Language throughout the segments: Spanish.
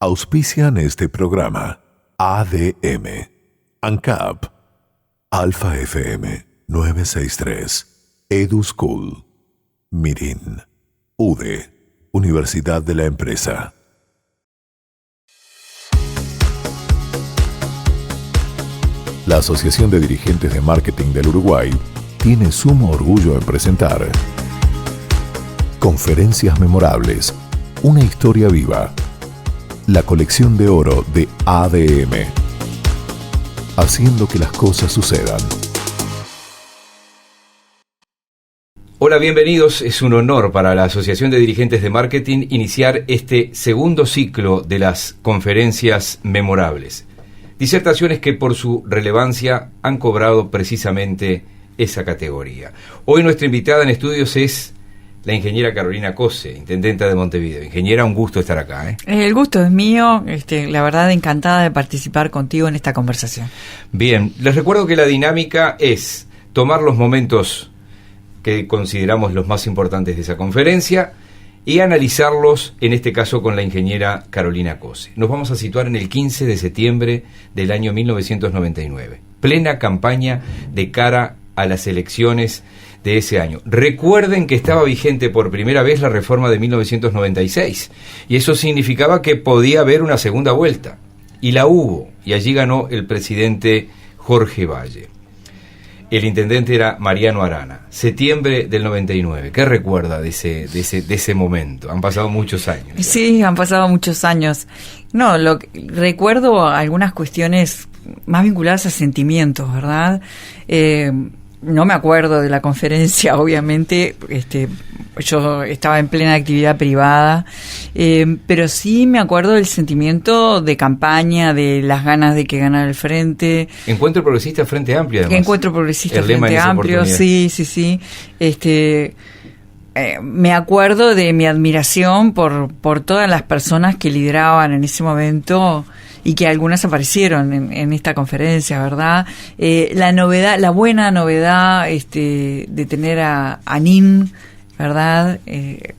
Auspician este programa ADM, ANCAP, Alfa FM 963, EduSchool, Mirin, UDE, Universidad de la Empresa. La Asociación de Dirigentes de Marketing del Uruguay tiene sumo orgullo en presentar Conferencias Memorables, una historia viva. La colección de oro de ADM, haciendo que las cosas sucedan. Hola, bienvenidos. Es un honor para la Asociación de Dirigentes de Marketing iniciar este segundo ciclo de las Conferencias Memorables. Disertaciones que por su relevancia han cobrado precisamente esa categoría. Hoy nuestra invitada en estudios es la ingeniera Carolina Cose, intendenta de Montevideo. Ingeniera, un gusto estar acá, ¿eh? El gusto es mío, la verdad encantada de participar contigo en esta conversación. Bien, les recuerdo que la dinámica es tomar los momentos que consideramos los más importantes de esa conferencia y analizarlos, en este caso con la ingeniera Carolina Cose. Nos vamos a situar en el 15 de septiembre del año 1999, plena campaña de cara a las elecciones de ese año. Recuerden que estaba vigente por primera vez la reforma de 1996 y eso significaba que podía haber una segunda vuelta, y la hubo, y allí ganó el presidente Jorge Valle. El intendente era Mariano Arana. Septiembre del 99. ¿Qué recuerda de ese momento? Han pasado muchos años. ¿Ya? Sí, han pasado muchos años. No, recuerdo algunas cuestiones más vinculadas a sentimientos, ¿verdad? No me acuerdo de la conferencia, obviamente, yo estaba en plena actividad privada, pero sí me acuerdo del sentimiento de campaña, de las ganas de que ganara el Frente. Encuentro Progresista Frente Amplio, además. Encuentro Progresista Frente Amplio, sí. Me acuerdo de mi admiración por todas las personas que lideraban en ese momento y que algunas aparecieron en esta conferencia, ¿verdad? La novedad, la buena novedad de tener a NIN, ¿verdad?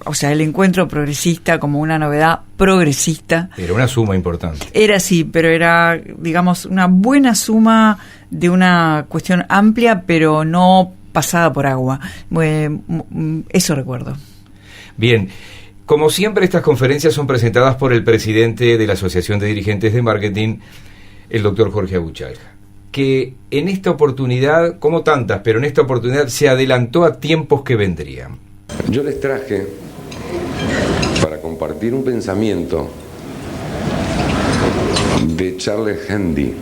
O sea, el encuentro progresista como una novedad progresista. Era una suma importante. Era sí, pero era, digamos, una buena suma de una cuestión amplia, pero no pasada por agua. Eso recuerdo. Bien. Como siempre, estas conferencias son presentadas por el presidente de la Asociación de Dirigentes de Marketing, el doctor Jorge Abuchalja, que en esta oportunidad, como tantas, pero en esta oportunidad se adelantó a tiempos que vendrían. Yo les traje para compartir un pensamiento de Charles Handy,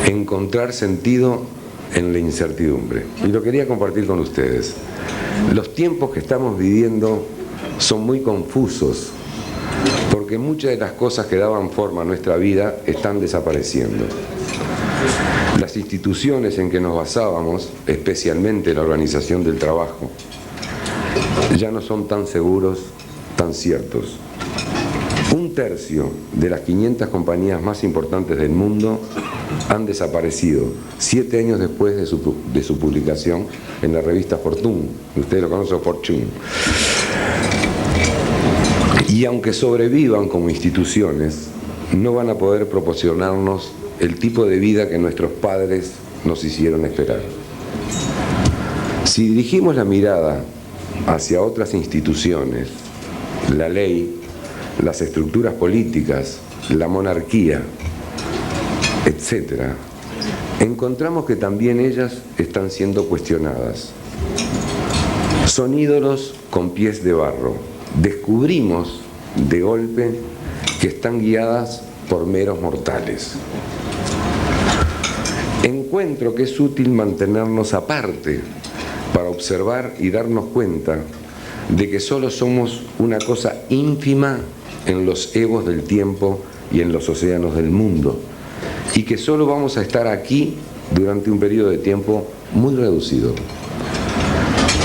encontrar sentido en la incertidumbre. Y lo quería compartir con ustedes. Los tiempos que estamos viviendo son muy confusos, porque muchas de las cosas que daban forma a nuestra vida están desapareciendo. Las instituciones en que nos basábamos, especialmente la organización del trabajo, ya no son tan seguros, tan ciertos. 1/3 de las 500 compañías más importantes del mundo han desaparecido 7 años después de su publicación en la revista Fortune. Ustedes lo conocen, Fortune. Y aunque sobrevivan como instituciones, no van a poder proporcionarnos el tipo de vida que nuestros padres nos hicieron esperar. Si dirigimos la mirada hacia otras instituciones, la ley, las estructuras políticas, la monarquía, etc., encontramos que también ellas están siendo cuestionadas. Son ídolos con pies de barro. Descubrimos de golpe que están guiadas por meros mortales. Encuentro que es útil mantenernos aparte para observar y darnos cuenta de que solo somos una cosa ínfima en los egos del tiempo y en los océanos del mundo, y que solo vamos a estar aquí durante un periodo de tiempo muy reducido.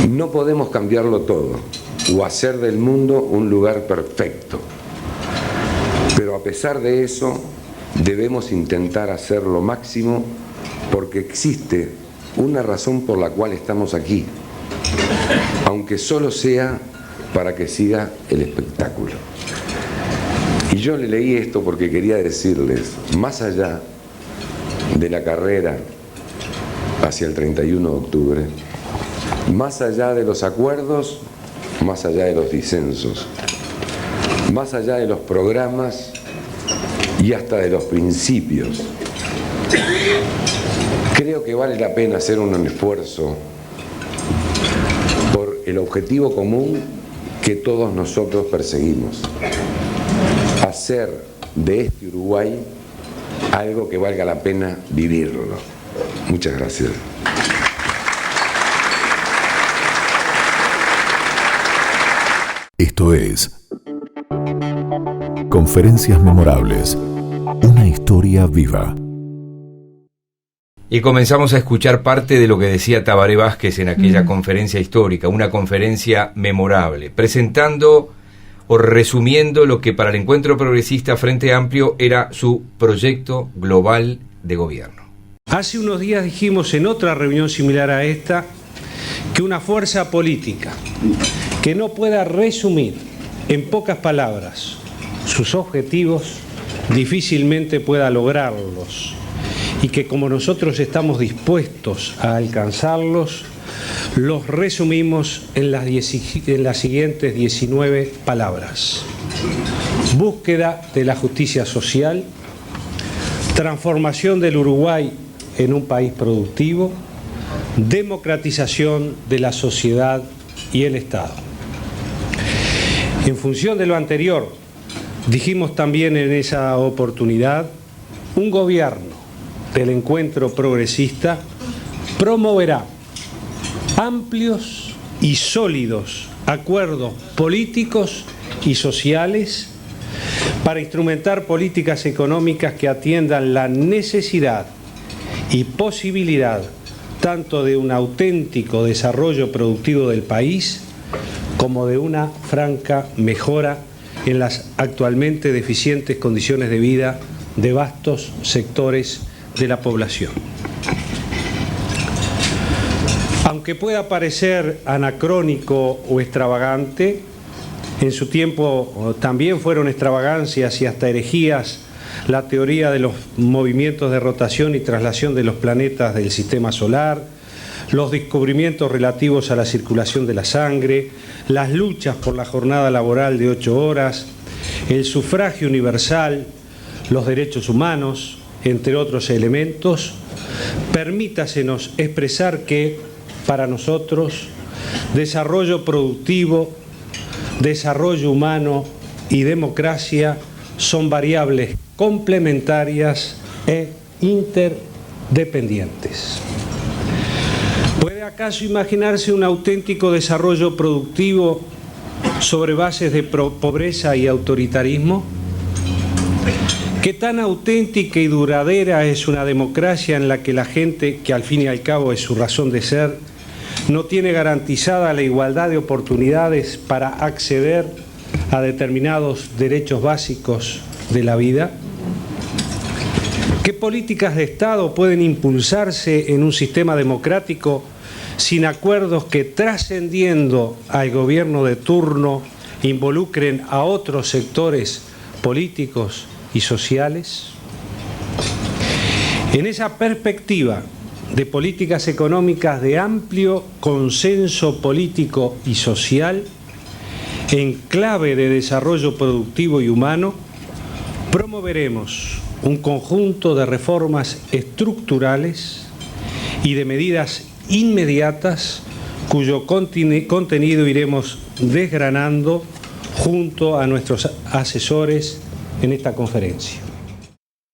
No podemos cambiarlo todo o hacer del mundo un lugar perfecto, pero a pesar de eso debemos intentar hacer lo máximo, porque existe una razón por la cual estamos aquí, aunque solo sea para que siga el espectáculo. Y yo le leí esto porque quería decirles, más allá de la carrera hacia el 31 de octubre, más allá de los acuerdos, más allá de los disensos, más allá de los programas y hasta de los principios, creo que vale la pena hacer un esfuerzo por el objetivo común que todos nosotros perseguimos: hacer de este Uruguay algo que valga la pena vivirlo. Muchas gracias. Esto es Conferencias Memorables, una historia viva. Y comenzamos a escuchar parte de lo que decía Tabaré Vázquez en aquella conferencia histórica, una conferencia memorable, presentando o resumiendo lo que para el Encuentro Progresista Frente Amplio era su proyecto global de gobierno. Hace unos días dijimos en otra reunión similar a esta que una fuerza política que no pueda resumir en pocas palabras sus objetivos difícilmente pueda lograrlos, y que como nosotros estamos dispuestos a alcanzarlos, los resumimos en las siguientes 19 palabras: búsqueda de la justicia social, transformación del Uruguay en un país productivo, democratización de la sociedad y el Estado. En función de lo anterior, dijimos también en esa oportunidad, un gobierno del Encuentro Progresista promoverá amplios y sólidos acuerdos políticos y sociales para instrumentar políticas económicas que atiendan la necesidad y posibilidad tanto de un auténtico desarrollo productivo del país como de una franca mejora en las actualmente deficientes condiciones de vida de vastos sectores de la población. Aunque pueda parecer anacrónico o extravagante, en su tiempo también fueron extravagancias y hasta herejías la teoría de los movimientos de rotación y traslación de los planetas del sistema solar, los descubrimientos relativos a la circulación de la sangre, las luchas por la jornada laboral de 8 horas, el sufragio universal, los derechos humanos, entre otros elementos. Permítasenos expresar que, para nosotros, desarrollo productivo, desarrollo humano y democracia son variables complementarias e interdependientes. ¿Puede acaso imaginarse un auténtico desarrollo productivo sobre bases de pobreza y autoritarismo? ¿Qué tan auténtica y duradera es una democracia en la que la gente, que al fin y al cabo es su razón de ser, no tiene garantizada la igualdad de oportunidades para acceder a determinados derechos básicos de la vida? ¿Qué políticas de Estado pueden impulsarse en un sistema democrático sin acuerdos que, trascendiendo al gobierno de turno, involucren a otros sectores políticos y sociales? En esa perspectiva de políticas económicas de amplio consenso político y social, en clave de desarrollo productivo y humano, promoveremos un conjunto de reformas estructurales y de medidas inmediatas cuyo contenido iremos desgranando junto a nuestros asesores en esta conferencia.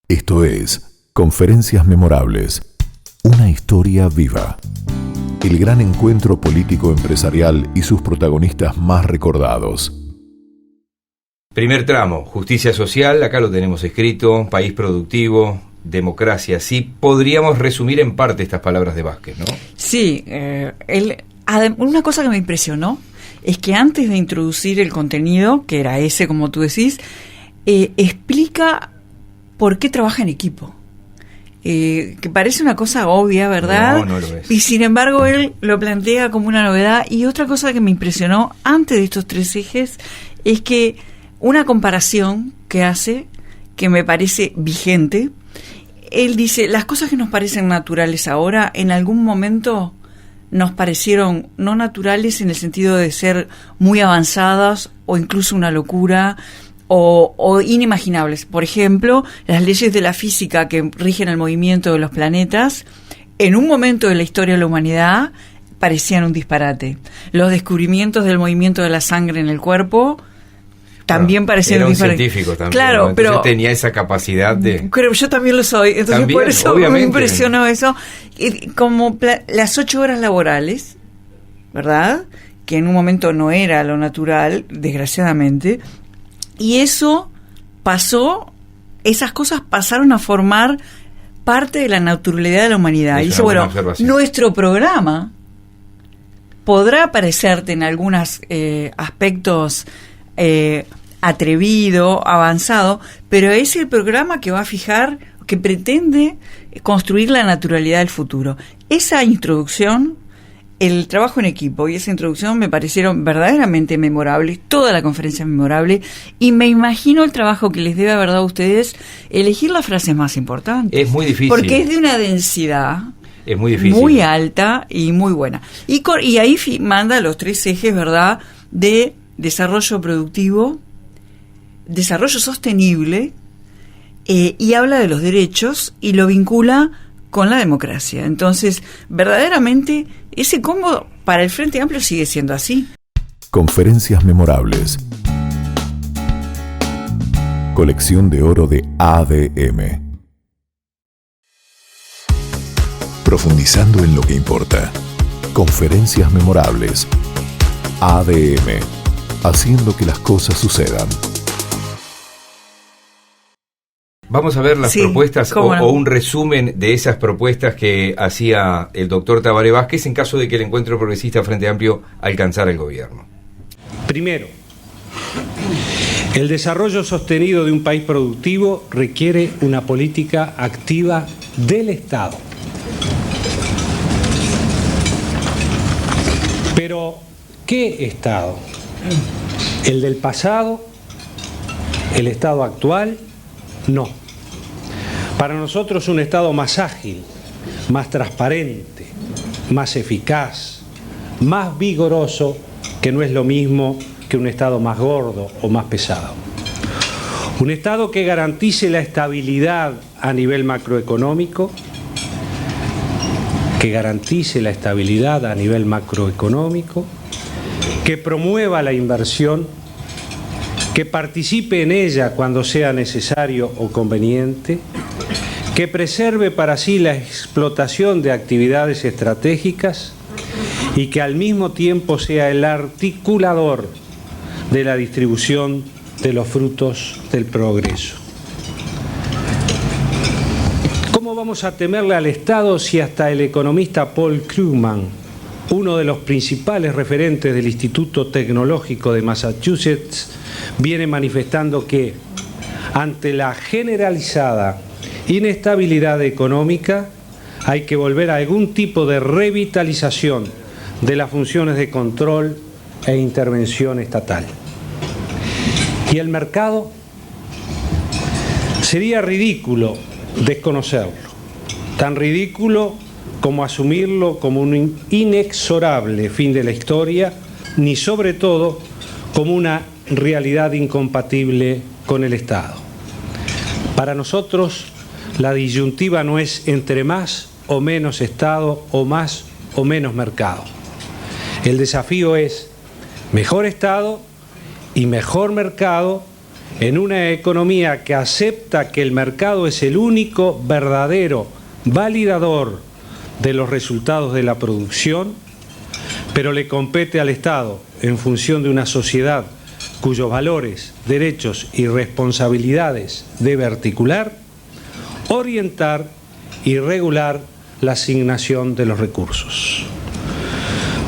Esto es Conferencias Memorables, una historia viva. El gran encuentro político-empresarial y sus protagonistas más recordados. Primer tramo, justicia social, acá lo tenemos escrito, país productivo, democracia. Sí, podríamos resumir en parte estas palabras de Vázquez, ¿no? Sí, una cosa que me impresionó es que antes de introducir el contenido, que era ese, como tú decís, explica por qué trabaja en equipo. Que parece una cosa obvia, ¿verdad? No lo es. Y sin embargo él lo plantea como una novedad. Y otra cosa que me impresionó antes de estos 3 ejes es que una comparación que hace que me parece vigente. Él dice, las cosas que nos parecen naturales ahora, en algún momento nos parecieron no naturales en el sentido de ser muy avanzadas o incluso una locura o inimaginables. Por ejemplo, las leyes de la física que rigen el movimiento de los planetas, en un momento de la historia de la humanidad, parecían un disparate. Los descubrimientos del movimiento de la sangre en el cuerpo también parecían un disparate. Era un científico también. Claro, ¿no? pero tenía esa capacidad de... Creo, yo también lo soy, entonces también, por eso obviamente. me impresionó eso. Como las 8 horas laborales, ¿verdad? Que en un momento no era lo natural, desgraciadamente, y eso pasó, esas cosas pasaron a formar parte de la naturalidad de la humanidad. Y dice, bueno, nuestro programa podrá parecerte en algunos aspectos atrevido, avanzado, pero es el programa que va a fijar, que pretende construir la naturalidad del futuro. Esa introducción, el trabajo en equipo y esa introducción me parecieron verdaderamente memorables, toda la conferencia es memorable, y me imagino el trabajo que les debe haber dado a ustedes elegir las frases más importantes. Es muy difícil. Porque es de una densidad es muy difícil, muy alta y muy buena. Y ahí manda los 3 ejes, ¿verdad?, de desarrollo productivo, desarrollo sostenible, y habla de los derechos y lo vincula con la democracia. Entonces, verdaderamente, ese combo para el Frente Amplio sigue siendo así. Conferencias memorables. Colección de oro de ADM. Profundizando en lo que importa. Conferencias memorables. ADM. Haciendo que las cosas sucedan. Vamos a ver las propuestas o un resumen de esas propuestas que hacía el doctor Tabaré Vázquez en caso de que el Encuentro Progresista Frente Amplio alcanzara el gobierno. Primero, el desarrollo sostenido de un país productivo requiere una política activa del Estado. Pero, ¿qué Estado? ¿El del pasado? ¿El Estado actual? No. Para nosotros un Estado más ágil, más transparente, más eficaz, más vigoroso, que no es lo mismo que un Estado más gordo o más pesado. Un Estado que garantice la estabilidad a nivel macroeconómico, que promueva la inversión, que participe en ella cuando sea necesario o conveniente, que preserve para sí la explotación de actividades estratégicas y que al mismo tiempo sea el articulador de la distribución de los frutos del progreso. ¿Cómo vamos a temerle al Estado si hasta el economista Paul Krugman, uno de los principales referentes del Instituto Tecnológico de Massachusetts, viene manifestando que ante la generalizada inestabilidad económica hay que volver a algún tipo de revitalización de las funciones de control e intervención estatal? ¿Y el mercado? Sería ridículo desconocerlo, tan ridículo como asumirlo como un inexorable fin de la historia, ni sobre todo como una realidad incompatible con el Estado. Para nosotros, la disyuntiva no es entre más o menos Estado o más o menos mercado. El desafío es mejor Estado y mejor mercado en una economía que acepta que el mercado es el único verdadero validador de los resultados de la producción, pero le compete al Estado, en función de una sociedad cuyos valores, derechos y responsabilidades debe articular, orientar y regular la asignación de los recursos.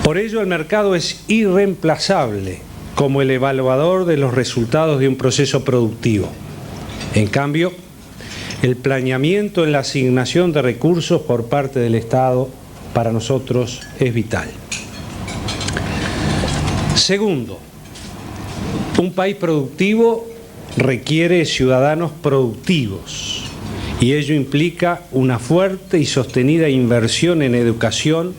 Por ello, el mercado es irreemplazable como el evaluador de los resultados de un proceso productivo. En cambio, el planeamiento en la asignación de recursos por parte del Estado para nosotros es vital. Segundo, Un país productivo requiere ciudadanos productivos y ello implica una fuerte y sostenida inversión en educación,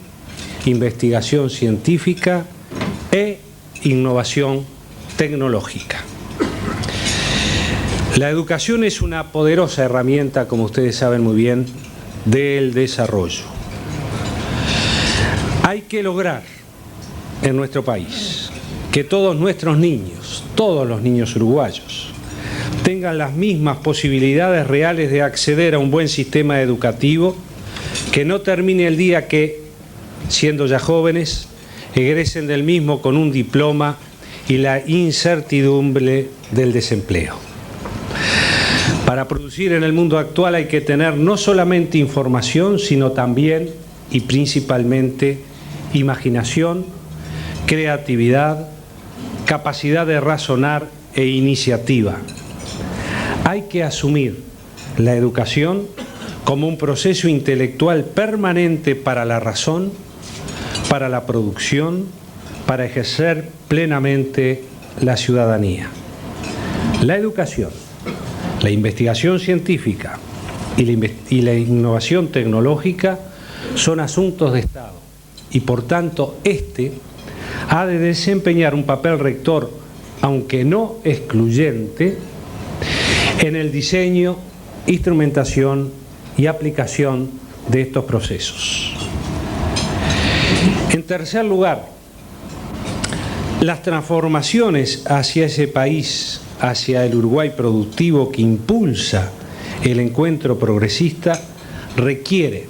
investigación científica e innovación tecnológica. La educación es una poderosa herramienta, como ustedes saben muy bien, del desarrollo. Hay que lograr en nuestro país que todos nuestros niños, todos los niños uruguayos, tengan las mismas posibilidades reales de acceder a un buen sistema educativo, que no termine el día que, siendo ya jóvenes, egresen del mismo con un diploma y la incertidumbre del desempleo. Para producir en el mundo actual hay que tener no solamente información, sino también y principalmente imaginación, creatividad, capacidad de razonar e iniciativa. Hay que asumir la educación como un proceso intelectual permanente para la razón, para la producción, para ejercer plenamente la ciudadanía. La educación, la investigación científica y la innovación tecnológica son asuntos de Estado y por tanto ha de desempeñar un papel rector, aunque no excluyente, en el diseño, instrumentación y aplicación de estos procesos. En tercer lugar, las transformaciones hacia ese país, hacia el Uruguay productivo que impulsa el encuentro progresista, requiere,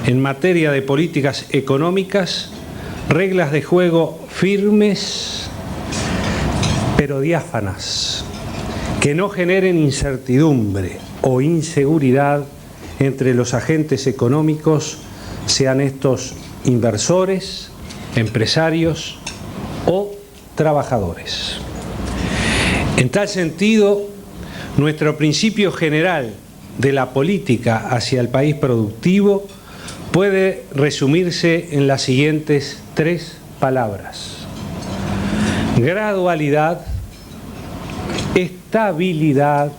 en materia de políticas económicas, reglas de juego firmes pero diáfanas, que no generen incertidumbre o inseguridad entre los agentes económicos, sean estos inversores, empresarios o trabajadores. En tal sentido, nuestro principio general de la política hacia el país productivo puede resumirse en las siguientes 3 palabras: gradualidad, estabilidad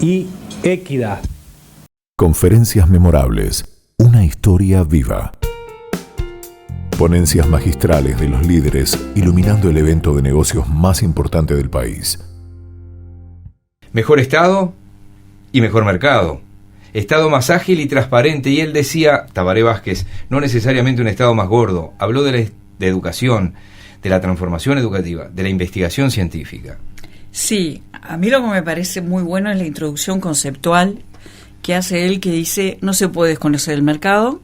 y equidad. Conferencias memorables, una historia viva. Ponencias magistrales de los líderes iluminando el evento de negocios más importante del país. Mejor Estado y mejor mercado. Estado más ágil y transparente. Y él decía, Tabaré Vázquez, no necesariamente un Estado más gordo. Habló de educación, de la transformación educativa, de la investigación científica. Sí, a mí lo que me parece muy bueno es la introducción conceptual que hace él, que dice, no se puede desconocer el mercado,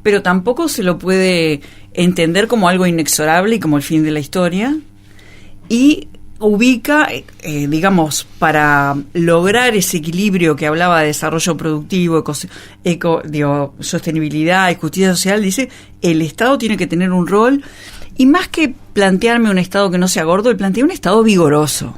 pero tampoco se lo puede entender como algo inexorable y como el fin de la historia, y ubica, digamos, para lograr ese equilibrio que hablaba de desarrollo productivo, sostenibilidad y justicia social, dice, el Estado tiene que tener un rol, y más que plantearme un Estado que no sea gordo, él plantea un Estado vigoroso.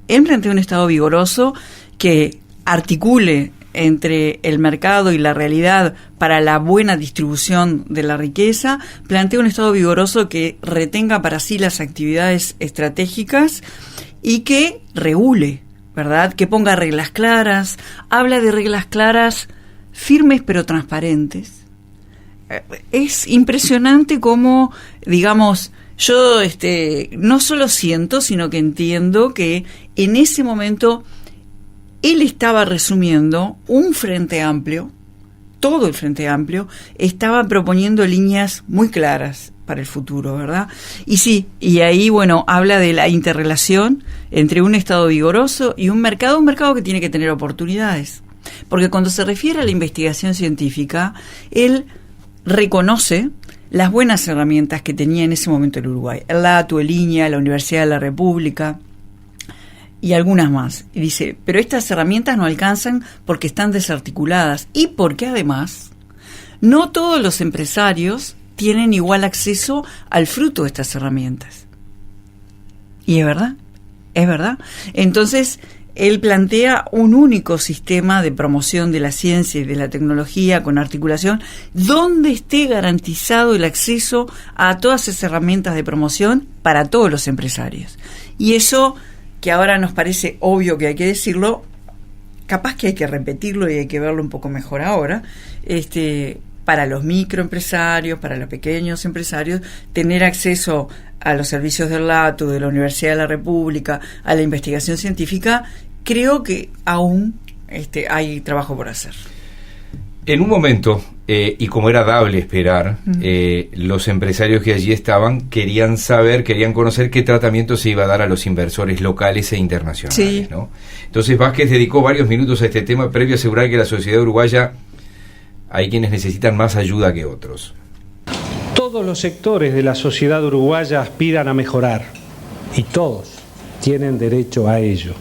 Él plantea un Estado vigoroso que articule entre el mercado y la realidad para la buena distribución de la riqueza, plantea un Estado vigoroso que retenga para sí las actividades estratégicas y que regule, ¿verdad? Que ponga reglas claras, habla de reglas claras, firmes pero transparentes. Es impresionante cómo, digamos, yo no solo siento, sino que entiendo que en ese momento él estaba resumiendo un frente amplio, todo el frente amplio, estaba proponiendo líneas muy claras para el futuro, ¿verdad? Y sí, y ahí, bueno, habla de la interrelación entre un Estado vigoroso y un mercado que tiene que tener oportunidades. Porque cuando se refiere a la investigación científica, él reconoce las buenas herramientas que tenía en ese momento el Uruguay, el LATU, el INIA, la Universidad de la República y algunas más. Y dice, pero estas herramientas no alcanzan porque están desarticuladas y porque además no todos los empresarios tienen igual acceso al fruto de estas herramientas. Y es verdad. Entonces, él plantea un único sistema de promoción de la ciencia y de la tecnología con articulación donde esté garantizado el acceso a todas esas herramientas de promoción para todos los empresarios. Y eso, que ahora nos parece obvio que hay que decirlo, capaz que hay que repetirlo y hay que verlo un poco mejor ahora, para los microempresarios, para los pequeños empresarios, tener acceso a los servicios del LATU, de la Universidad de la República, a la investigación científica, creo que aún hay trabajo por hacer. En un momento, y como era dable esperar, los empresarios que allí estaban querían conocer qué tratamiento se iba a dar a los inversores locales e internacionales, sí, ¿no? Entonces Vázquez dedicó varios minutos a este tema previo a asegurar que la sociedad uruguaya hay quienes necesitan más ayuda que otros. Todos los sectores de la sociedad uruguaya aspiran a mejorar y todos tienen derecho a ello.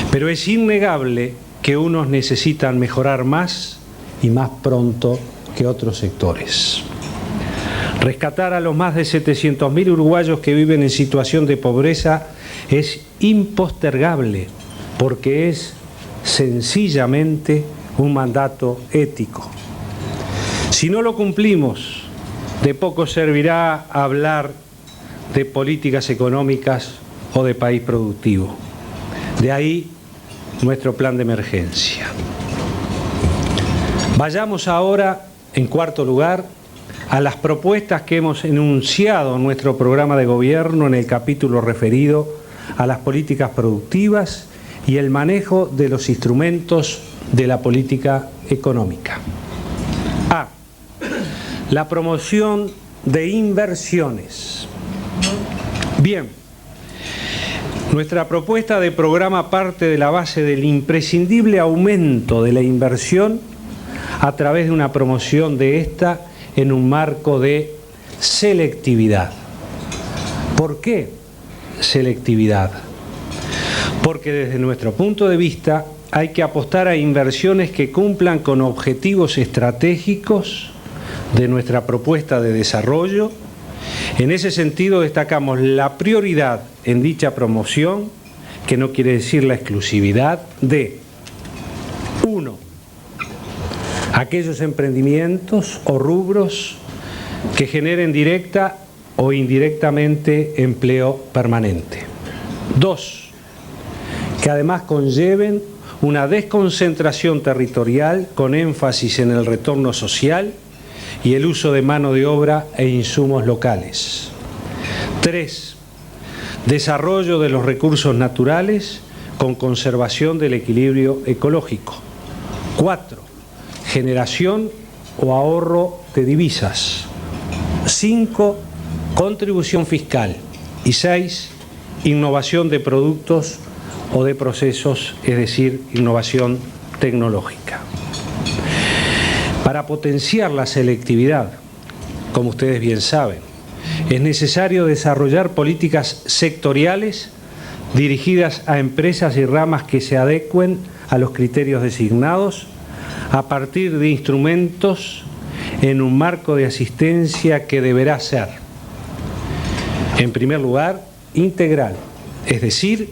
Pero es innegable que unos necesitan mejorar más y más pronto que otros sectores. Rescatar a los más de 700.000 uruguayos que viven en situación de pobreza es impostergable porque es sencillamente un mandato ético. Si no lo cumplimos, de poco servirá hablar de políticas económicas o de país productivo. De ahí nuestro plan de emergencia. Vayamos ahora, en cuarto lugar, a las propuestas que hemos enunciado en nuestro programa de gobierno en el capítulo referido a las políticas productivas y el manejo de los instrumentos de la política económica. A. La promoción de inversiones. Bien, nuestra propuesta de programa parte de la base del imprescindible aumento de la inversión a través de una promoción de esta en un marco de selectividad. ¿Por qué selectividad? Porque desde nuestro punto de vista hay que apostar a inversiones que cumplan con objetivos estratégicos de nuestra propuesta de desarrollo. En ese sentido destacamos la prioridad en dicha promoción, que no quiere decir la exclusividad, de 1. Aquellos emprendimientos o rubros que generen directa o indirectamente empleo permanente. 2. Que además conlleven una desconcentración territorial con énfasis en el retorno social y el uso de mano de obra e insumos locales. 3. Desarrollo de los recursos naturales con conservación del equilibrio ecológico. 4. Generación o ahorro de divisas. 5. Contribución fiscal. Y 6. Innovación de productos o de procesos, es decir, innovación tecnológica. Para potenciar la selectividad, como ustedes bien saben, es necesario desarrollar políticas sectoriales dirigidas a empresas y ramas que se adecuen a los criterios designados a partir de instrumentos en un marco de asistencia que deberá ser, en primer lugar, integral, es decir,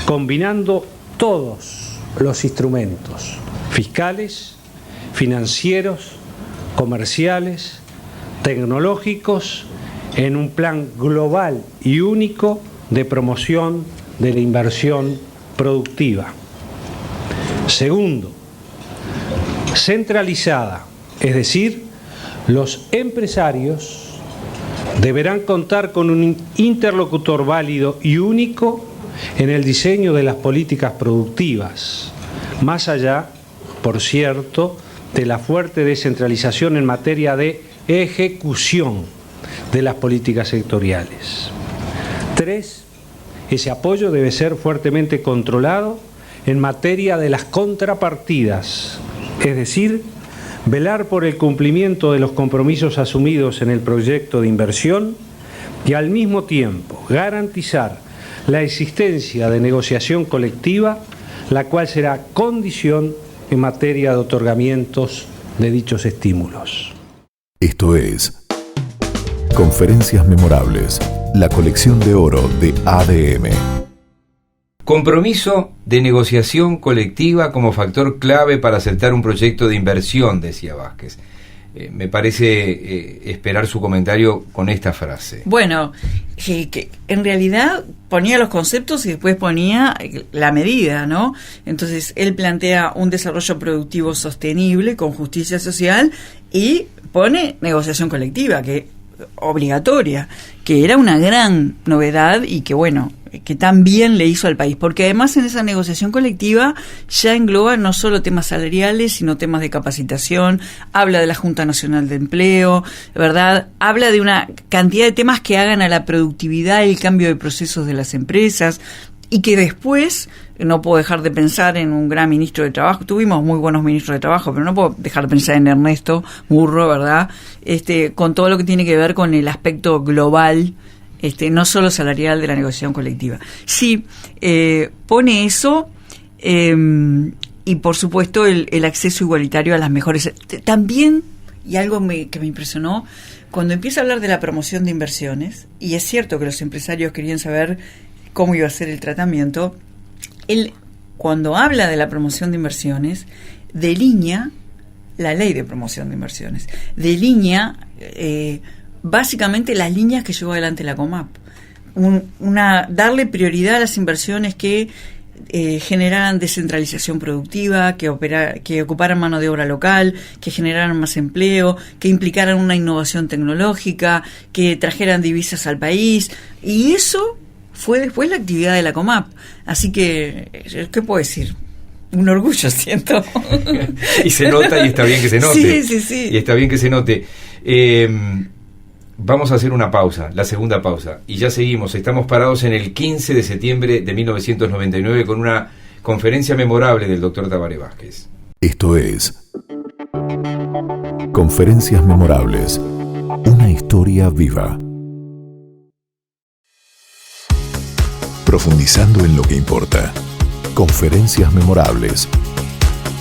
combinando todos los instrumentos fiscales, financieros, comerciales, tecnológicos, en un plan global y único de promoción de la inversión productiva. Segundo, centralizada, es decir, los empresarios deberán contar con un interlocutor válido y único en el diseño de las políticas productivas, más allá, por cierto, de la fuerte descentralización en materia de ejecución de las políticas sectoriales. 3. Ese apoyo debe ser fuertemente controlado en materia de las contrapartidas, es decir, velar por el cumplimiento de los compromisos asumidos en el proyecto de inversión y al mismo tiempo garantizar la existencia de negociación colectiva, la cual será condición en materia de otorgamientos de dichos estímulos. Esto es Conferencias Memorables, la colección de oro de ADM. Compromiso de negociación colectiva como factor clave para aceptar un proyecto de inversión, decía Vázquez. me parece esperar su comentario con esta frase. Bueno, que en realidad ponía los conceptos y después ponía la medida, ¿no? Entonces, él plantea un desarrollo productivo sostenible con justicia social y pone negociación colectiva, que obligatoria, que era una gran novedad y que, bueno, que tan bien le hizo al país, porque además en esa negociación colectiva ya engloba no solo temas salariales, sino temas de capacitación, habla de la Junta Nacional de Empleo, ¿verdad? Habla de una cantidad de temas que hagan a la productividad y el cambio de procesos de las empresas, y que después, no puedo dejar de pensar en un gran ministro de Trabajo, tuvimos muy buenos ministros de Trabajo, pero no puedo dejar de pensar en Ernesto Murro, ¿verdad? Con todo lo que tiene que ver con el aspecto global, no solo salarial, de la negociación colectiva. Sí, pone eso, y por supuesto el acceso igualitario a las mejores. También, y algo que me impresionó, cuando empieza a hablar de la promoción de inversiones, y es cierto que los empresarios querían saber cómo iba a ser el tratamiento, él, cuando habla de la promoción de inversiones, delinea la ley de promoción de inversiones, delinea básicamente las líneas que llevó adelante la COMAP. Darle prioridad a las inversiones que generaran descentralización productiva, que ocuparan mano de obra local, que generaran más empleo, que implicaran una innovación tecnológica, que trajeran divisas al país, y eso fue después la actividad de la COMAP. Así que, ¿qué puedo decir? Un orgullo siento. Y se nota, y está bien que se note. Sí. Y está bien que se note. Vamos a hacer una pausa, la segunda pausa, y ya seguimos. Estamos parados en el 15 de septiembre de 1999 con una conferencia memorable del doctor Tabaré Vázquez. Esto es Conferencias Memorables, una historia viva. Profundizando en lo que importa. Conferencias Memorables.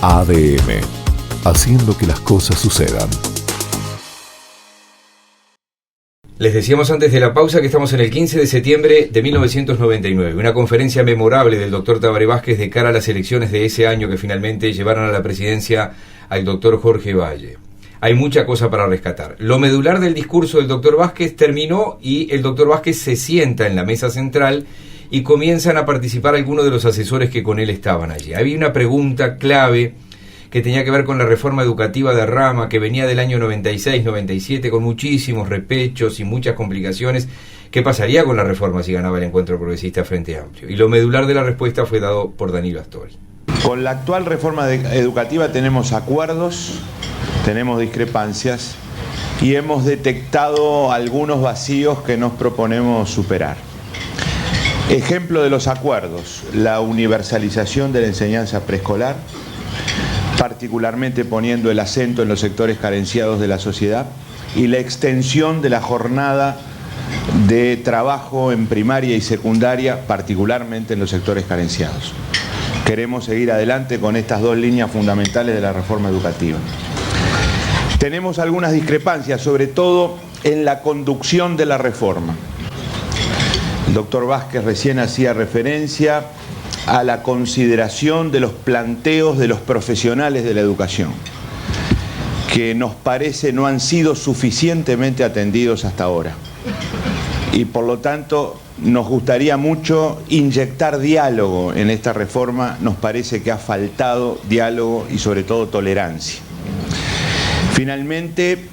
ADM. Haciendo que las cosas sucedan. Les decíamos antes de la pausa que estamos en el 15 de septiembre de 1999, una conferencia memorable del doctor Tabaré Vázquez de cara a las elecciones de ese año que finalmente llevaron a la presidencia al doctor Jorge Valle. Hay mucha cosa para rescatar. Lo medular del discurso del doctor Vázquez terminó y el doctor Vázquez se sienta en la mesa central y comienzan a participar algunos de los asesores que con él estaban allí. Había una pregunta clave que tenía que ver con la reforma educativa de Rama, que venía del año 96-97 con muchísimos repechos y muchas complicaciones. ¿Qué pasaría con la reforma si ganaba el Encuentro Progresista Frente Amplio? Y lo medular de la respuesta fue dado por Danilo Astori. Con la actual reforma educativa tenemos acuerdos, tenemos discrepancias y hemos detectado algunos vacíos que nos proponemos superar. Ejemplo de los acuerdos: la universalización de la enseñanza preescolar, particularmente poniendo el acento en los sectores carenciados de la sociedad, y la extensión de la jornada de trabajo en primaria y secundaria, particularmente en los sectores carenciados. Queremos seguir adelante con estas dos líneas fundamentales de la reforma educativa. Tenemos algunas discrepancias, sobre todo en la conducción de la reforma. El doctor Vázquez recién hacía referencia a la consideración de los planteos de los profesionales de la educación, que nos parece no han sido suficientemente atendidos hasta ahora. Y por lo tanto nos gustaría mucho inyectar diálogo en esta reforma. Nos parece que ha faltado diálogo y sobre todo tolerancia. Finalmente,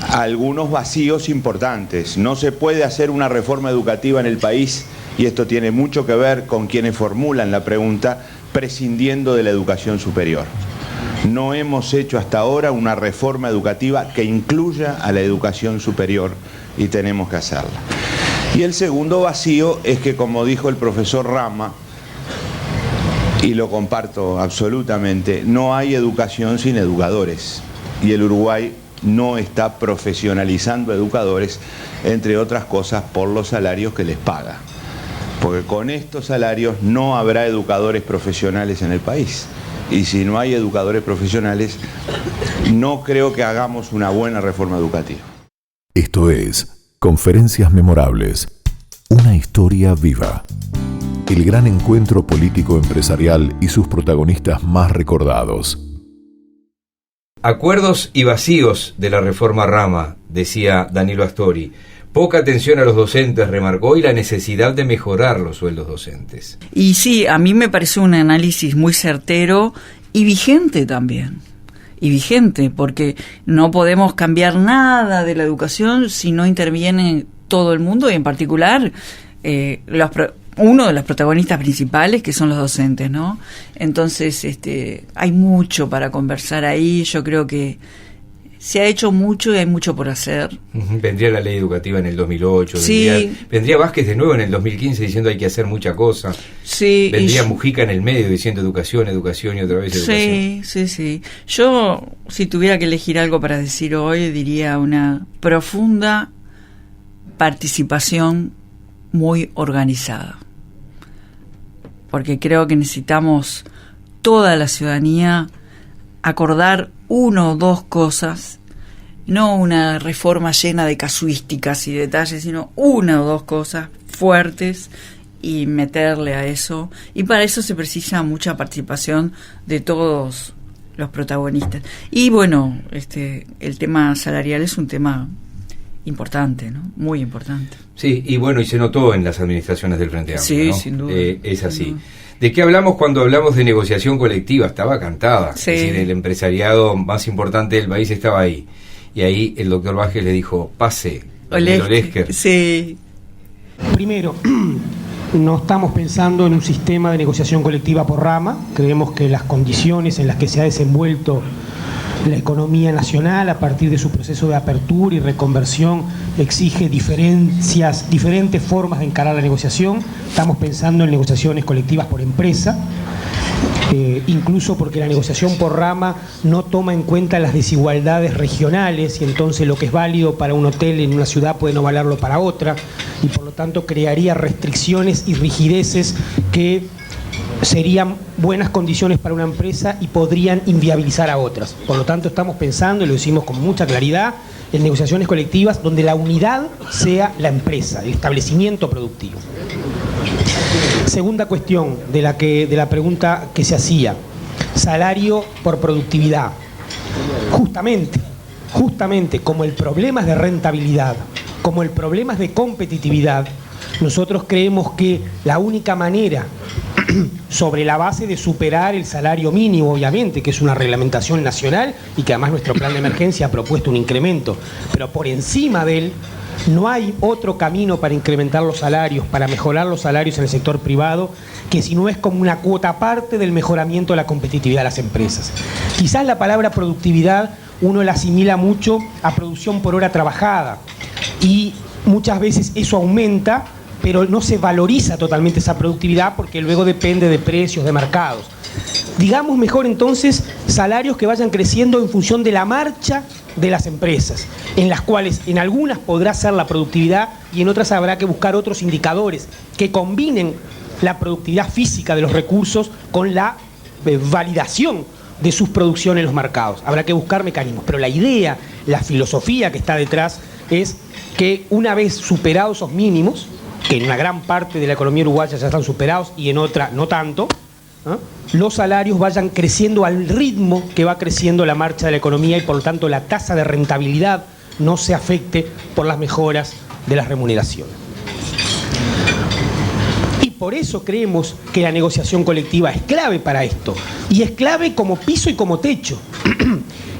algunos vacíos importantes. No se puede hacer una reforma educativa en el país, y esto tiene mucho que ver con quienes formulan la pregunta, prescindiendo de la educación superior. No hemos hecho hasta ahora una reforma educativa que incluya a la educación superior y tenemos que hacerla. Y el segundo vacío es que, como dijo el profesor Rama, y lo comparto absolutamente, no hay educación sin educadores, y el Uruguay no está profesionalizando educadores, entre otras cosas por los salarios que les paga. Porque con estos salarios no habrá educadores profesionales en el país. Y si no hay educadores profesionales, no creo que hagamos una buena reforma educativa. Esto es Conferencias Memorables, una historia viva. El gran encuentro político empresarial y sus protagonistas más recordados. Acuerdos y vacíos de la reforma Rama, decía Danilo Astori. Poca atención a los docentes, remarcó, y la necesidad de mejorar los sueldos docentes. Y sí, a mí me pareció un análisis muy certero y vigente también. Y vigente, porque no podemos cambiar nada de la educación si no interviene todo el mundo, y en particular uno de los protagonistas principales, que son los docentes, ¿no? Entonces, hay mucho para conversar ahí. Yo creo que se ha hecho mucho y hay mucho por hacer. Vendría la ley educativa en el 2008, sí. vendría Vázquez de nuevo en el 2015 diciendo hay que hacer mucha cosa. Sí, vendría Mujica en el medio diciendo educación y otra vez educación. Sí. Yo, si tuviera que elegir algo para decir hoy, diría una profunda participación muy organizada. Porque creo que necesitamos toda la ciudadanía acordar una o dos cosas, no una reforma llena de casuísticas y detalles, sino una o dos cosas fuertes y meterle a eso. Y para eso se precisa mucha participación de todos los protagonistas. Y bueno, el tema salarial es un tema importante, ¿no? Muy importante. Sí, y bueno, y se notó en las administraciones del Frente Amplio, sí, ¿no? sin duda. Es así. ¿De qué hablamos cuando hablamos de negociación colectiva? Estaba cantada. Sí. Es decir, el empresariado más importante del país estaba ahí. Y ahí el doctor Vázquez le dijo, pase, Olesker. Sí. Primero, no estamos pensando en un sistema de negociación colectiva por rama. Creemos que las condiciones en las que se ha desenvuelto la economía nacional a partir de su proceso de apertura y reconversión exige diferentes formas de encarar la negociación. Estamos pensando en negociaciones colectivas por empresa, incluso porque la negociación por rama no toma en cuenta las desigualdades regionales, y entonces lo que es válido para un hotel en una ciudad puede no valerlo para otra, y por lo tanto crearía restricciones y rigideces que serían buenas condiciones para una empresa y podrían inviabilizar a otras. Por lo tanto, estamos pensando, y lo decimos con mucha claridad, en negociaciones colectivas donde la unidad sea la empresa, el establecimiento productivo. Segunda cuestión de la pregunta que se hacía, salario por productividad. Justamente como el problema es de rentabilidad, como el problema es de competitividad, nosotros creemos que la única manera, sobre la base de superar el salario mínimo, obviamente, que es una reglamentación nacional y que además nuestro plan de emergencia ha propuesto un incremento, pero por encima de él no hay otro camino para incrementar los salarios, para mejorar los salarios en el sector privado, que si no es como una cuota aparte del mejoramiento de la competitividad de las empresas. Quizás la palabra productividad uno la asimila mucho a producción por hora trabajada, y muchas veces eso aumenta, pero no se valoriza totalmente esa productividad porque luego depende de precios, de mercados. Digamos mejor entonces salarios que vayan creciendo en función de la marcha de las empresas, en las cuales en algunas podrá ser la productividad y en otras habrá que buscar otros indicadores que combinen la productividad física de los recursos con la validación de sus producciones en los mercados. Habrá que buscar mecanismos, pero la idea, la filosofía que está detrás es que una vez superados esos mínimos, que en una gran parte de la economía uruguaya ya están superados y en otra no tanto, los salarios vayan creciendo al ritmo que va creciendo la marcha de la economía, y por lo tanto la tasa de rentabilidad no se afecte por las mejoras de las remuneraciones. Y por eso creemos que la negociación colectiva es clave para esto, y es clave como piso y como techo.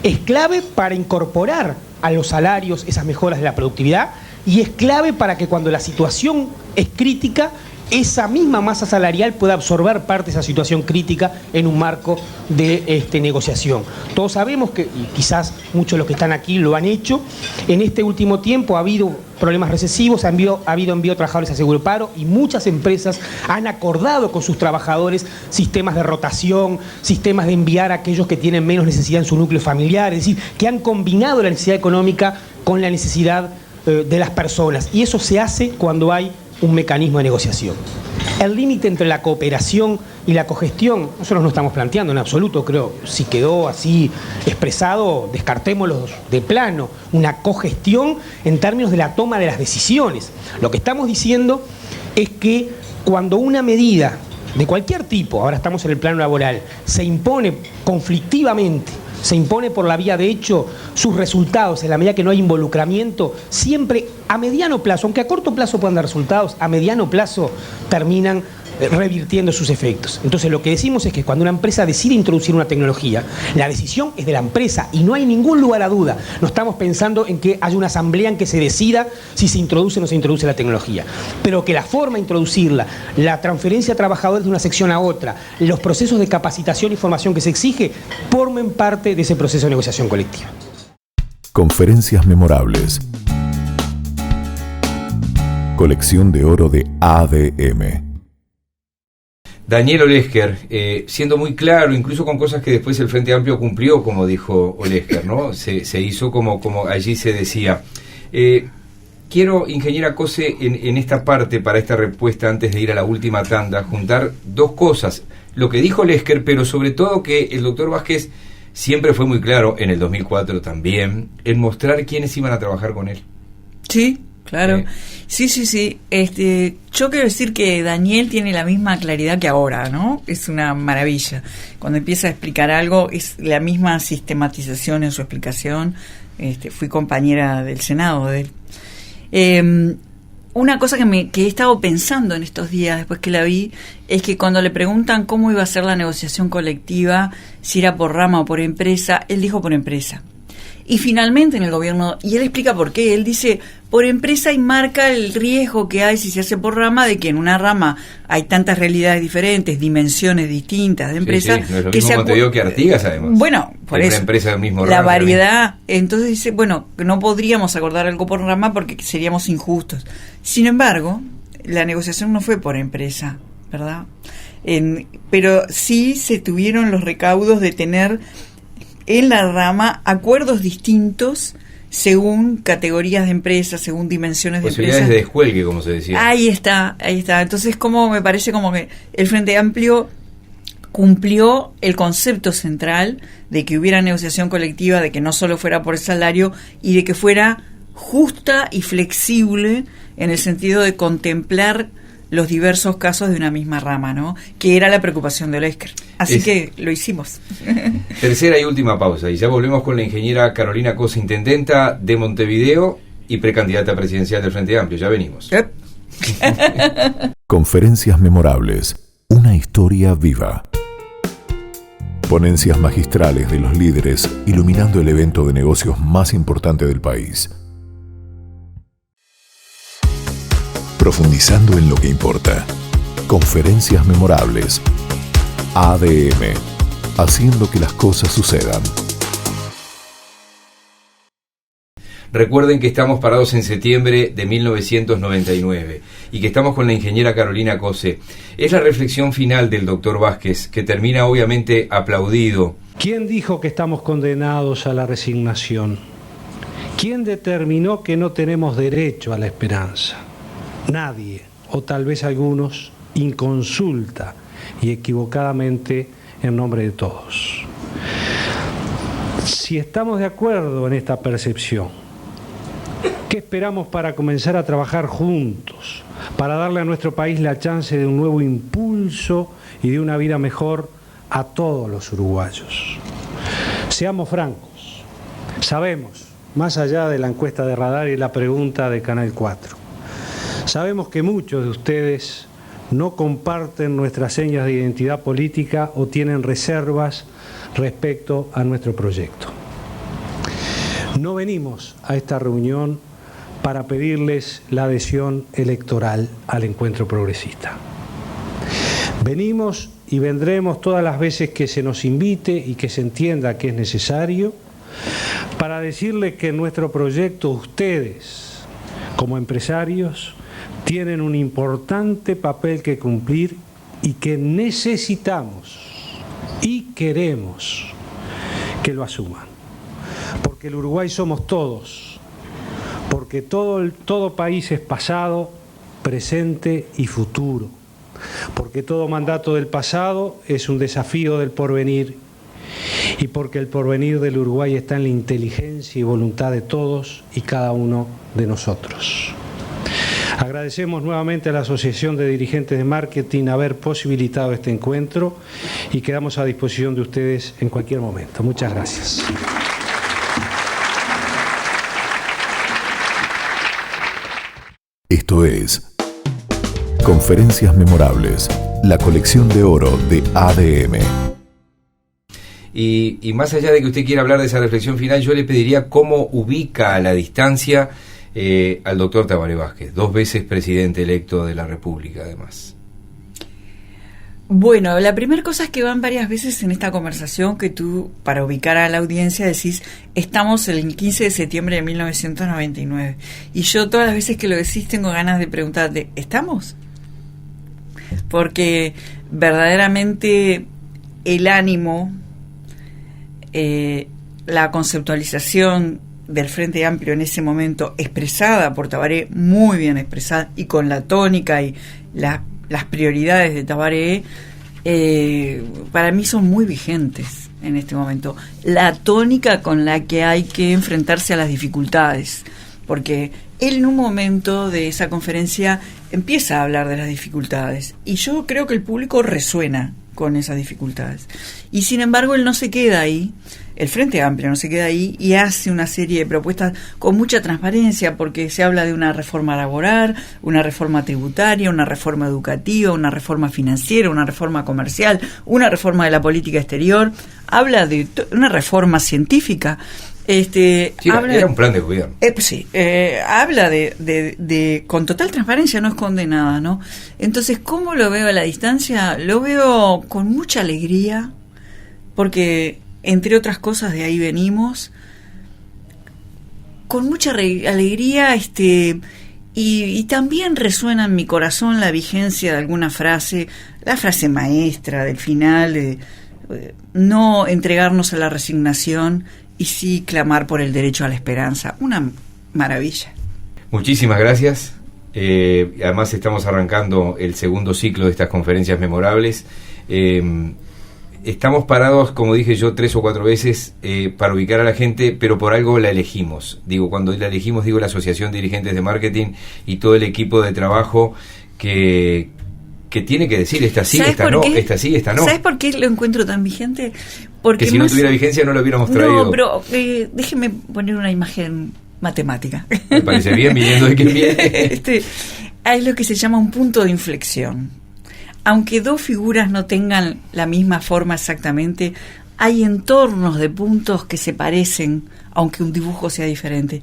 Es clave para incorporar a los salarios esas mejoras de la productividad, y es clave para que cuando la situación es crítica, esa misma masa salarial pueda absorber parte de esa situación crítica en un marco de negociación. Todos sabemos que, y quizás muchos de los que están aquí lo han hecho, en este último tiempo ha habido problemas recesivos, ha habido envío de trabajadores a seguro paro, y muchas empresas han acordado con sus trabajadores sistemas de rotación, sistemas de enviar a aquellos que tienen menos necesidad en su núcleo familiar, es decir, que han combinado la necesidad económica con la necesidad de las personas, y eso se hace cuando hay un mecanismo de negociación. El límite entre la cooperación y la cogestión, nosotros no estamos planteando en absoluto, creo, si quedó así expresado, descartémoslo de plano, una cogestión en términos de la toma de las decisiones. Lo que estamos diciendo es que cuando una medida de cualquier tipo, ahora estamos en el plano laboral, se impone conflictivamente se impone por la vía de hecho, sus resultados, en la medida que no hay involucramiento, siempre a mediano plazo, aunque a corto plazo puedan dar resultados, a mediano plazo terminan revirtiendo sus efectos. Entonces lo que decimos es que cuando una empresa decide introducir una tecnología, la decisión es de la empresa y no hay ningún lugar a duda. No estamos pensando en que haya una asamblea en que se decida si se introduce o no se introduce la tecnología, pero que la forma de introducirla, la transferencia de trabajadores de una sección a otra, los procesos de capacitación y formación que se exige, formen parte de ese proceso de negociación colectiva. Conferencias memorables. Colección de oro de ADM. Daniel Olesker, siendo muy claro, incluso con cosas que después el Frente Amplio cumplió, como dijo Olesker, ¿no? Se hizo como allí se decía. Quiero, ingeniera Cose, en esta parte, para esta respuesta, antes de ir a la última tanda, juntar dos cosas. Lo que dijo Olesker, pero sobre todo que el doctor Vázquez siempre fue muy claro, en el 2004 también, en mostrar quiénes iban a trabajar con él. Sí. Claro, sí. Yo quiero decir que Daniel tiene la misma claridad que ahora, ¿no? Es una maravilla. Cuando empieza a explicar algo, es la misma sistematización en su explicación. Fui compañera del Senado de él. Una cosa que he estado pensando en estos días, después que la vi, es que cuando le preguntan cómo iba a ser la negociación colectiva, si era por rama o por empresa, él dijo por empresa. Y finalmente en el gobierno, y él explica por qué, él dice, por empresa y marca el riesgo que hay si se hace por rama, de que en una rama hay tantas realidades diferentes, dimensiones distintas de empresas. Sí, no es lo mismo Montevideo que Artigas, además. Bueno, por eso, empresa del mismo la rama, variedad. Entonces dice, bueno, no podríamos acordar algo por rama porque seríamos injustos. Sin embargo, la negociación no fue por empresa, ¿verdad? Pero sí se tuvieron los recaudos de tener en la rama acuerdos distintos según categorías de empresas, según dimensiones de empresas. Posibilidades de descuelgue, como se decía. Ahí está. Entonces, me parece como que el Frente Amplio cumplió el concepto central de que hubiera negociación colectiva, de que no solo fuera por el salario y de que fuera justa y flexible en el sentido de contemplar los diversos casos de una misma rama, ¿no? Que era la preocupación de Olesker. Así que lo hicimos. Tercera y última pausa, y ya volvemos con la ingeniera Carolina Cose, intendenta de Montevideo y precandidata presidencial del Frente Amplio. Ya venimos. Conferencias memorables. Una historia viva. Ponencias magistrales de los líderes iluminando el evento de negocios más importante del país. Profundizando en lo que importa. Conferencias memorables. ADM. Haciendo que las cosas sucedan. Recuerden que estamos parados en septiembre de 1999 y que estamos con la ingeniera Carolina Cose. Es la reflexión final del doctor Vázquez, que termina obviamente aplaudido. ¿Quién dijo que estamos condenados a la resignación? ¿Quién determinó que no tenemos derecho a la esperanza? Nadie, o tal vez algunos, inconsulta y equivocadamente en nombre de todos. Si estamos de acuerdo en esta percepción, ¿qué esperamos para comenzar a trabajar juntos, para darle a nuestro país la chance de un nuevo impulso y de una vida mejor a todos los uruguayos? Seamos francos, sabemos, más allá de la encuesta de Radar y la pregunta de Canal 4, sabemos que muchos de ustedes no comparten nuestras señas de identidad política o tienen reservas respecto a nuestro proyecto. No venimos a esta reunión para pedirles la adhesión electoral al Encuentro Progresista. Venimos y vendremos todas las veces que se nos invite y que se entienda que es necesario para decirles que en nuestro proyecto ustedes, como empresarios, tienen un importante papel que cumplir y que necesitamos y queremos que lo asuman. Porque el Uruguay somos todos, porque todo país es pasado, presente y futuro, porque todo mandato del pasado es un desafío del porvenir y porque el porvenir del Uruguay está en la inteligencia y voluntad de todos y cada uno de nosotros. Agradecemos nuevamente a la Asociación de Dirigentes de Marketing haber posibilitado este encuentro y quedamos a disposición de ustedes en cualquier momento. Muchas gracias. Esto es Conferencias Memorables, la colección de oro de ADM. Y más allá de que usted quiera hablar de esa reflexión final, yo le pediría cómo ubica a la distancia al doctor Tabaré Vázquez, 2 veces presidente electo de la República, además. Bueno, la primera cosa es que van varias veces en esta conversación que tú, para ubicar a la audiencia, decís, estamos el 15 de septiembre de 1999. Y yo todas las veces que lo decís tengo ganas de preguntarte, ¿estamos? Porque verdaderamente el ánimo, la conceptualización del Frente Amplio en ese momento, expresada por Tabaré, muy bien expresada, y con la tónica y las prioridades de Tabaré, para mí son muy vigentes en este momento. La tónica con la que hay que enfrentarse a las dificultades, porque él en un momento de esa conferencia empieza a hablar de las dificultades, y yo creo que el público resuena con esas dificultades. Y sin embargo, él no se queda ahí, el Frente Amplio no se queda ahí, y hace una serie de propuestas con mucha transparencia, porque se habla de una reforma laboral, una reforma tributaria, una reforma educativa, una reforma financiera, una reforma comercial, una reforma de la política exterior, habla de una reforma científica. Sí, era un plan de gobierno. Habla de con total transparencia, no esconde nada, ¿no? Entonces, ¿cómo lo veo a la distancia? Lo veo con mucha alegría, porque entre otras cosas de ahí venimos, con mucha alegría, y también resuena en mi corazón la vigencia de alguna frase, la frase maestra del final, de no entregarnos a la resignación y sí clamar por el derecho a la esperanza. Una maravilla. Muchísimas gracias. Además estamos arrancando el segundo ciclo de estas conferencias memorables. Estamos parados, como dije yo, 3 o 4 veces para ubicar a la gente, pero por algo la elegimos. Cuando la elegimos, la Asociación de Dirigentes de Marketing y todo el equipo de trabajo que tiene que decir esta sí, esta no, esta sí, esta no. ¿Sabes por qué lo encuentro tan vigente? Porque que si no tuviera vigencia no lo hubiéramos traído. No, pero déjeme poner una imagen matemática. Me parece bien, viniendo de quien viene. Hay lo que se llama un punto de inflexión. Aunque 2 figuras no tengan la misma forma exactamente, hay entornos de puntos que se parecen, aunque un dibujo sea diferente.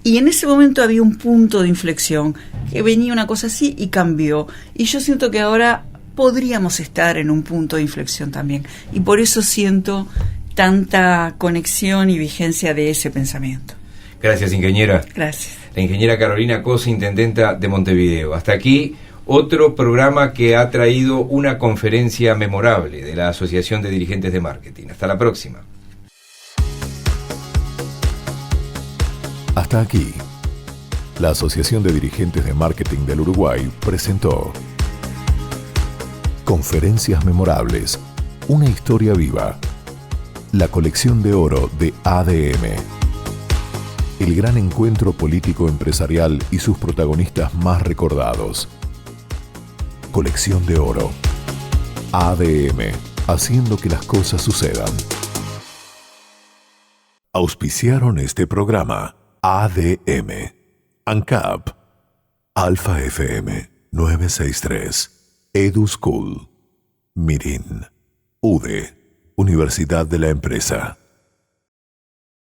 Y en ese momento había un punto de inflexión, que venía una cosa así y cambió. Y yo siento que ahora podríamos estar en un punto de inflexión también. Y por eso siento tanta conexión y vigencia de ese pensamiento. Gracias, ingeniera. Gracias. La ingeniera Carolina Cosa, intendenta de Montevideo. Hasta aquí otro programa que ha traído una conferencia memorable de la Asociación de Dirigentes de Marketing. Hasta la próxima. Hasta aquí, la Asociación de Dirigentes de Marketing del Uruguay presentó Conferencias Memorables, una historia viva, la colección de oro de ADM, el gran encuentro político empresarial y sus protagonistas más recordados. Colección de oro, ADM, haciendo que las cosas sucedan. Auspiciaron este programa ADM, ANCAP, Alfa FM 963, EduSchool, Mirin, UDE, Universidad de la Empresa.